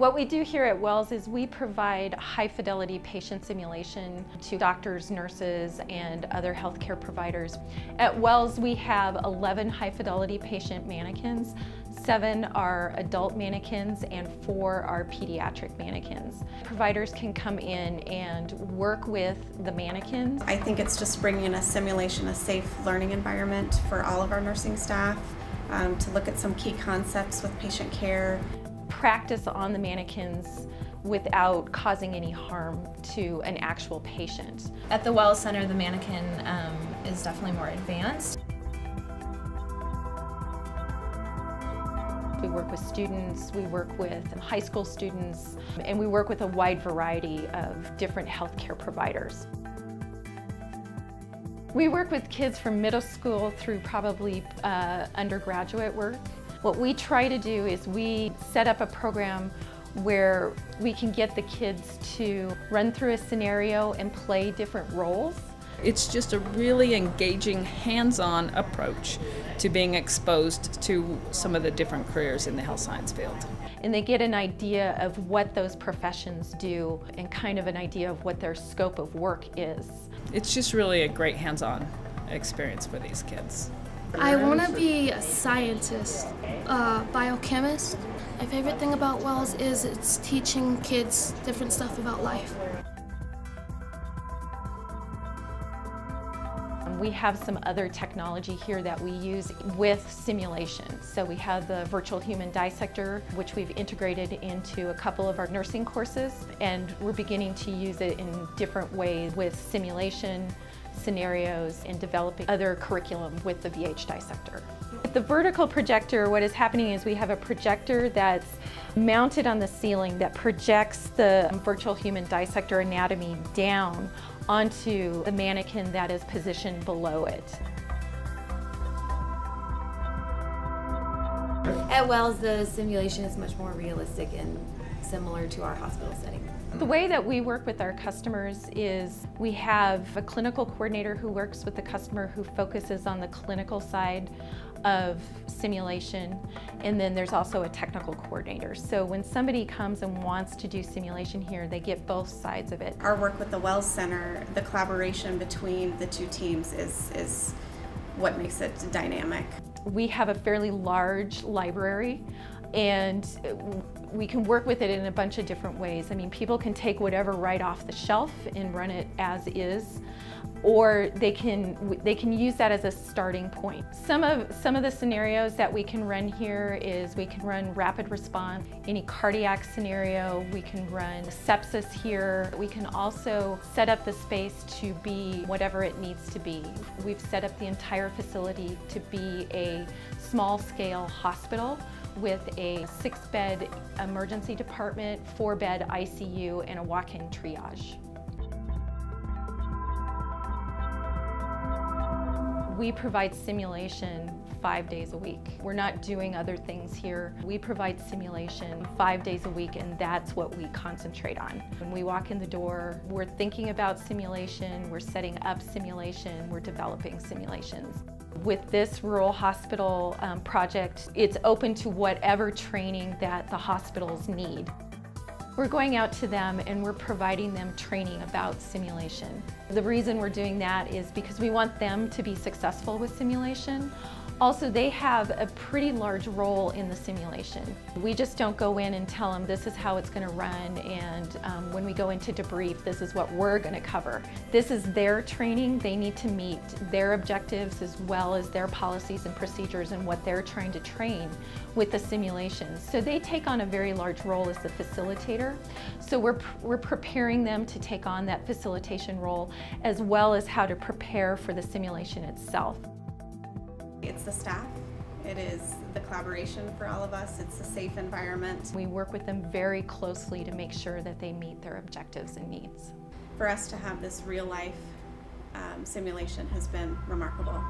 What we do here at WELLS is we provide high-fidelity patient simulation to doctors, nurses, and other healthcare providers. At WELLS, we have 11 high-fidelity patient mannequins. 7 are adult mannequins and 4 are pediatric mannequins. Providers can come in and work with the mannequins. I think it's just bringing a simulation, a safe learning environment for all of our nursing staff to look at some key concepts with patient care. Practice on the mannequins without causing any harm to an actual patient. At the WELLS Center, the mannequin is definitely more advanced. We work with students, we work with high school students, and we work with a wide variety of different healthcare providers. We work with kids from middle school through probably undergraduate work. What we try to do is we set up a program where we can get the kids to run through a scenario and play different roles. It's just a really engaging, hands-on approach to being exposed to some of the different careers in the health science field. And they get an idea of what those professions do and kind of an idea of what their scope of work is. It's just really a great hands-on experience for these kids. I want to be a scientist, a biochemist. My favorite thing about WELLS is it's teaching kids different stuff about life. We have some other technology here that we use with simulation. So we have the virtual human dissector, which we've integrated into a couple of our nursing courses, and we're beginning to use it in different ways with simulation, scenarios, and developing other curriculum with the VH dissector. With the vertical projector, what is happening is we have a projector that's mounted on the ceiling that projects the virtual human dissector anatomy down onto the mannequin that is positioned below it. At WELLS, the simulation is much more realistic and similar to our hospital setting. The way that we work with our customers is we have a clinical coordinator who works with the customer who focuses on the clinical side of simulation, and then there's also a technical coordinator. So when somebody comes and wants to do simulation here, they get both sides of it. Our work with the WELLS Center, the collaboration between the two teams is what makes it dynamic. We have a fairly large library, and we can work with it in a bunch of different ways. I mean, people can take whatever right off the shelf and run it as is, or they can use that as a starting point. Some of the scenarios that we can run here is we can run rapid response, any cardiac scenario, we can run sepsis here. We can also set up the space to be whatever it needs to be. We've set up the entire facility to be a small-scale hospital with a 6-bed emergency department, 4-bed ICU, and a walk-in triage. We provide simulation 5 days a week. We're not doing other things here. We provide simulation 5 days a week, and that's what we concentrate on. When we walk in the door, we're thinking about simulation, we're setting up simulation, we're developing simulations. With this rural hospital project, it's open to whatever training that the hospitals need. We're going out to them and we're providing them training about simulation. The reason we're doing that is because we want them to be successful with simulation. Also, they have a pretty large role in the simulation. We just don't go in and tell them this is how it's going to run, and when we go into debrief, this is what we're going to cover. This is their training. They need to meet their objectives as well as their policies and procedures and what they're trying to train with the simulations. So they take on a very large role as the facilitator. So we're preparing them to take on that facilitation role as well as how to prepare for the simulation itself. It's the staff, it is the collaboration for all of us, it's a safe environment. We work with them very closely to make sure that they meet their objectives and needs. For us to have this real life simulation has been remarkable.